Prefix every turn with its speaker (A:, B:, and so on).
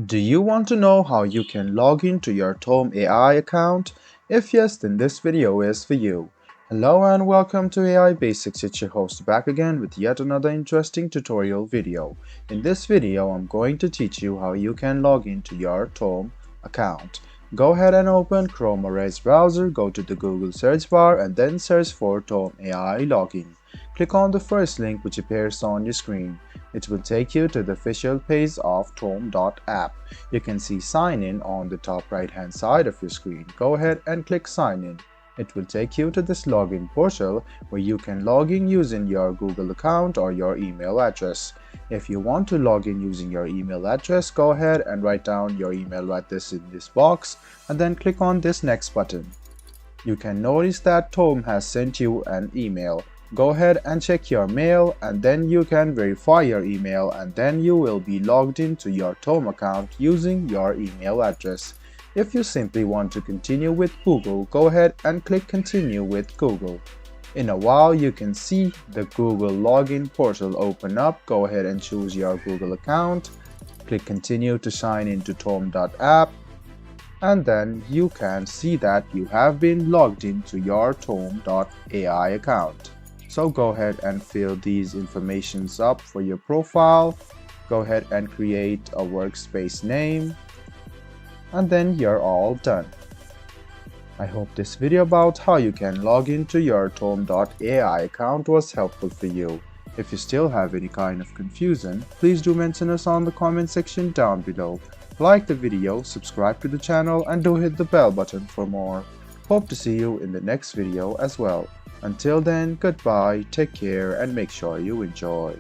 A: Do you want to know how you can log into your Tome AI account? If yes, then this video is for you. Hello and welcome to AI Basics. It's your host back again with yet another interesting tutorial video. In this video, I'm going to teach you how you can log into your Tome account. Go ahead and open Chrome or Edge browser, go to the Google search bar and then search for Tome AI login. Click on the first link which appears on your screen. It will take you to the official page of Tome.app. You can see sign in on the top right hand side of your screen. Go ahead and click sign in. It will take you to this login portal where you can log in using your Google account or your email address. If you want to log in using your email address, go ahead and write down your email address in this box and then click on this next button. You can notice that Tome has sent you an email. Go ahead and check your mail and then you can verify your email and then you will be logged into your Tome account using your email address. If you simply want to continue with Google, go ahead and click continue with Google. In a while you can see the Google login portal open up. Go ahead and choose your Google account. Click continue to sign into Tome.app and then you can see that you have been logged into your Tome.ai account. So go ahead and fill these informations up for your profile. Go ahead and create a workspace name and then you're all done. I hope this video about how you can log into your Tome.ai account was helpful for you. If you still have any kind of confusion, please do mention us on the comment section down below. Like the video, subscribe to the channel and do hit the bell button for more. Hope to see you in the next video as well. Until then, goodbye, take care and make sure you enjoy.